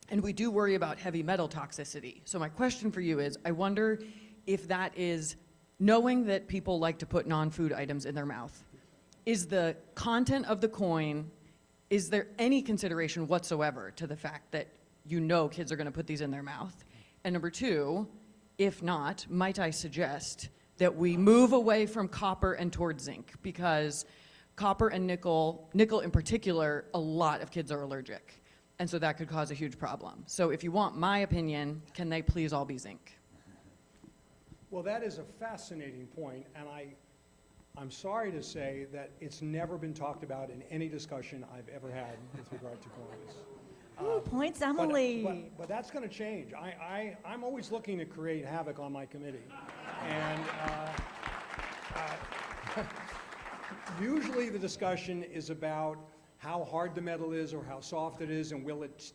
And we do worry about heavy metal toxicity. So my question for you is, I wonder if that is, knowing that people like to put non-food items in their mouth, is the content of the coin, is there any consideration whatsoever to the fact that kids are gonna put these in their mouth? And number two, if not, might I suggest that we move away from copper and towards zinc, because copper and nickel in particular, a lot of kids are allergic. And so that could cause a huge problem. So if you want my opinion, can they please all be zinc? Well, that is a fascinating point, and I'm sorry to say that it's never been talked about in any discussion I've ever had with regard to coins. Ooh, points, Emily. But that's going to change. I'm always looking to create havoc on my committee. And usually the discussion is about how hard the metal is or how soft it is, and will it,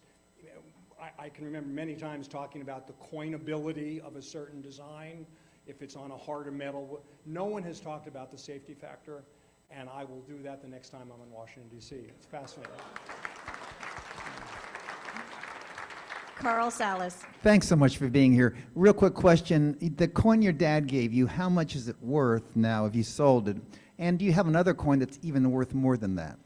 I can remember many times talking about the coinability of a certain design, if it's on a harder metal. No one has talked about the safety factor, and I will do that the next time I'm in Washington, D.C. It's fascinating. Carl Salas. Thanks so much for being here. Real quick question. The coin your dad gave you, how much is it worth now if you sold it? And do you have another coin that's even worth more than that?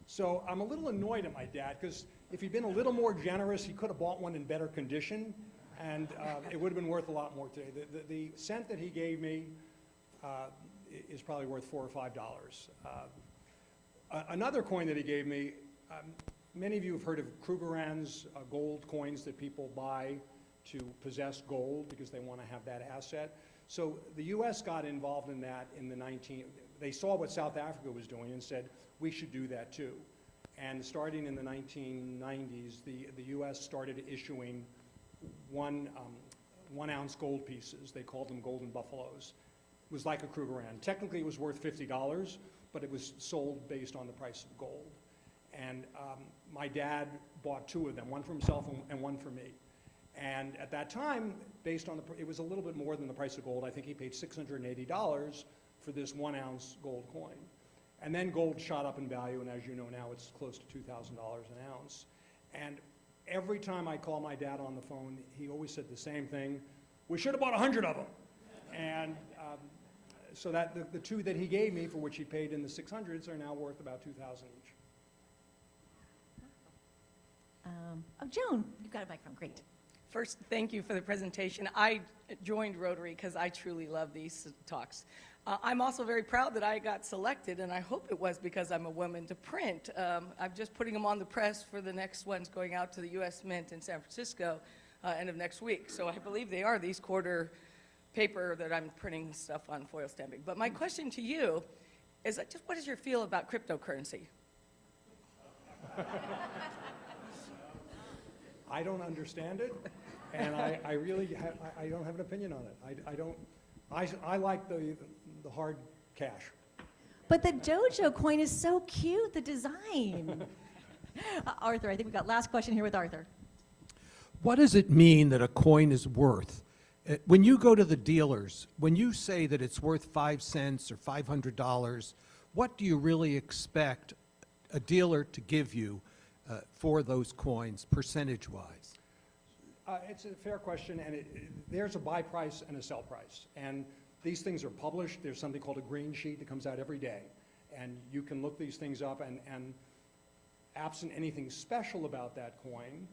So I'm a little annoyed at my dad, because if he'd been a little more generous, he could have bought one in better condition, and it would have been worth a lot more today. The cent that he gave me is probably worth $4 or $5. Another coin that he gave me, many of you have heard of Krugerrands, gold coins that people buy to possess gold because they want to have that asset. So the U.S. got involved in that in they saw what South Africa was doing and said, we should do that too. And starting in the 1990s, the U.S. started issuing one ounce gold pieces. They called them golden buffaloes. It was like a Krugerrand. Technically it was worth $50, but it was sold based on the price of gold. And my dad bought 2 of them, one for himself and one for me. And at that time, based on it was a little bit more than the price of gold. I think he paid $680 for this 1 ounce gold coin. And then gold shot up in value, and as you know now, it's close to $2,000 an ounce. And every time I call my dad on the phone, he always said the same thing: we should have bought 100 of them. And so that the 2 that he gave me, for which he paid in the 600s, are now worth about $2,000 each. Joan, you've got a microphone. Great. First, thank you for the presentation. I joined Rotary because I truly love these talks. I'm also very proud that I got selected, and I hope it was because I'm a woman, to print. I'm just putting them on the press for the next ones going out to the U.S. Mint in San Francisco end of next week. So I believe they are these quarter paper that I'm printing stuff on, foil stamping. But my question to you is, just what is your feel about cryptocurrency? I don't understand it, and I really I don't have an opinion on it. I like the hard cash. But the Dojo coin is so cute, the design. Arthur, I think we've got last question here with Arthur. What does it mean that a coin is worth? When you go to the dealers, when you say that it's worth 5 cents or $500, what do you really expect a dealer to give you for those coins, percentage-wise? It's a fair question, and there's a buy price and a sell price. And these things are published. There's something called a green sheet that comes out every day. And you can look these things up, and absent anything special about that coin,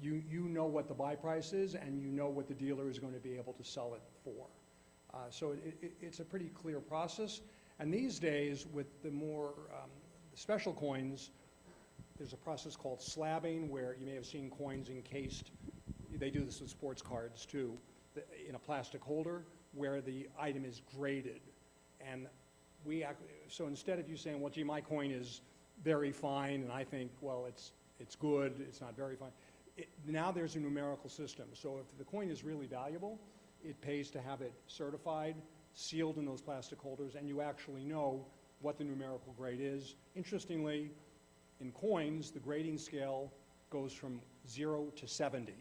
you know what the buy price is, and you know what the dealer is going to be able to sell it for. So it's a pretty clear process. And these days, with the more special coins, there's a process called slabbing, where you may have seen coins encased. They do this with sports cards too, in a plastic holder where the item is graded. And so instead of you saying, well, gee, my coin is very fine, and I think, well, it's good, it's not very fine. Now there's a numerical system. So if the coin is really valuable, it pays to have it certified, sealed in those plastic holders, and you actually know what the numerical grade is. Interestingly, in coins, the grading scale goes from 0 to 70.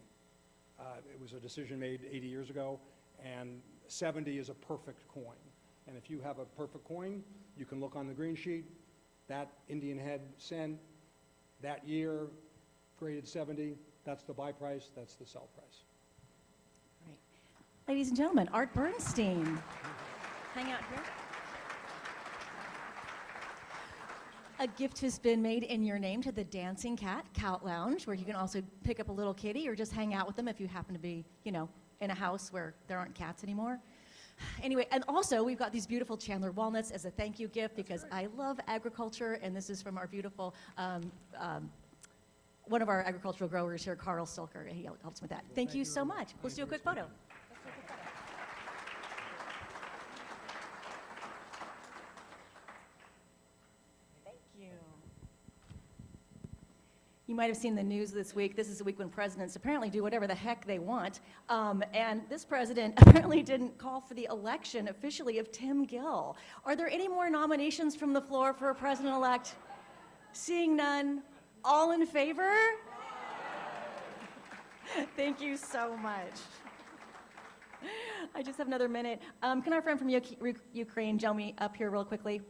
It was a decision made 80 years ago, and 70 is a perfect coin. And if you have a perfect coin, you can look on the green sheet, that Indian head cent, that year, graded 70, that's the buy price, that's the sell price. Great. Ladies and gentlemen, Art Bernstein. Hang out here. A gift has been made in your name to the Dancing Cat Lounge, where you can also pick up a little kitty or just hang out with them if you happen to be, in a house where there aren't cats anymore. Anyway, and also we've got these beautiful Chandler walnuts as a thank you gift, because I love agriculture, and this is from our beautiful, one of our agricultural growers here, Carl Stilker. He helps with that. Thank you so much. Let's do a quick photo. You might have seen the news this week. This is a week when presidents apparently do whatever the heck they want. And this president apparently didn't call for the election officially of Tim Gill. Are there any more nominations from the floor for a president-elect? Seeing none, all in favor? Thank you so much. I just have another minute. Can our friend from Ukraine gel me up here real quickly?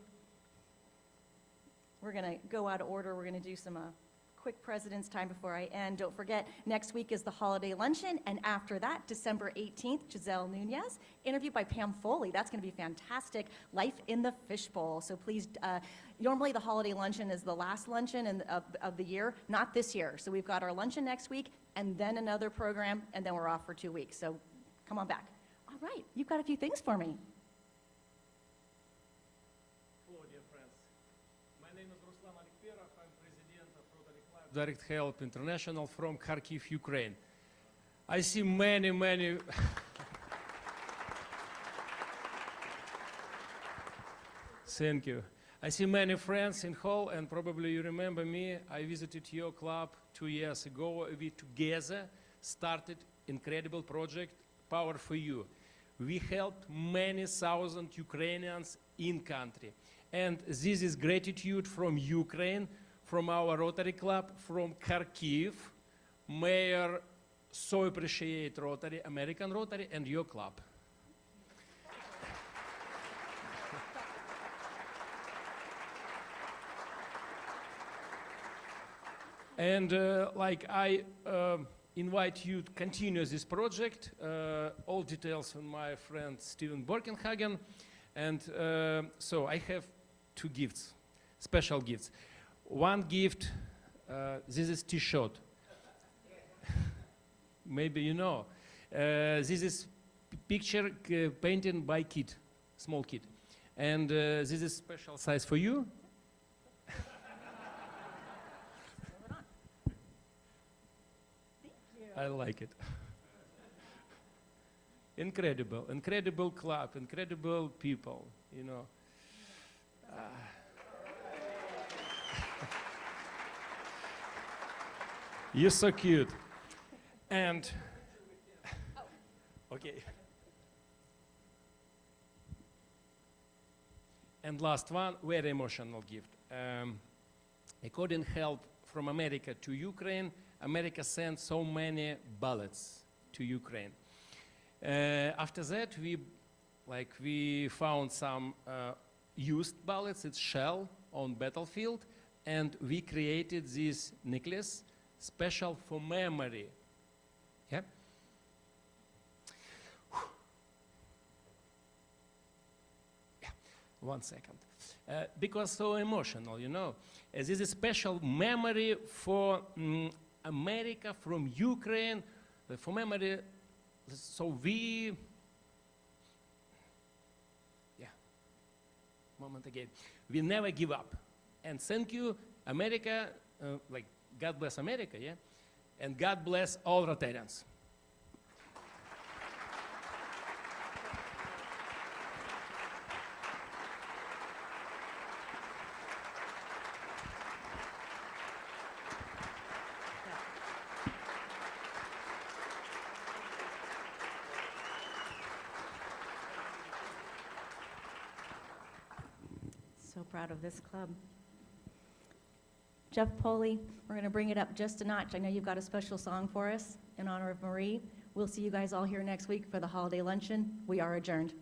We're gonna go out of order. We're gonna do some quick president's time before I end. Don't forget, next week is the holiday luncheon, and after that, December 18th, Giselle Nunez, interviewed by Pam Foley. That's going to be fantastic. Life in the Fishbowl. So please, normally the holiday luncheon is the last luncheon of the year, not this year. So we've got our luncheon next week, and then another program, and then we're off for 2 weeks. So come on back. All right, you've got a few things for me. Direct Help International from Kharkiv, Ukraine. I see many Thank you. I see many friends in hall, and probably you remember me. I visited your club 2 years ago. We together started incredible project, Power for You. We helped many thousand Ukrainians in country. And this is gratitude from Ukraine, from our Rotary Club, from Kharkiv. Mayor, so appreciate Rotary, American Rotary, and your club. And I invite you to continue this project. All details from my friend Steven Borkenhagen. And so I have 2 gifts, special gifts. One gift, this is T-shirt. Maybe you know. This is picture painted by kid, small kid. And this is special size for you. I like it. Incredible club, incredible people, You're so cute. And, okay. And last one, very emotional gift. According help from America to Ukraine, America sent so many ballots to Ukraine. After that, we found some used ballots, it's shell on battlefield, and we created this necklace special for memory. Yeah? Yeah. 1 second. Because so emotional, This is a special memory for America from Ukraine, for memory. So we moment again. We never give up. And thank you, America, like God bless America, yeah? And God bless all Rotarians. So proud of this club. Jeff Poley, we're going to bring it up just a notch. I know you've got a special song for us in honor of Marie. We'll see you guys all here next week for the holiday luncheon. We are adjourned.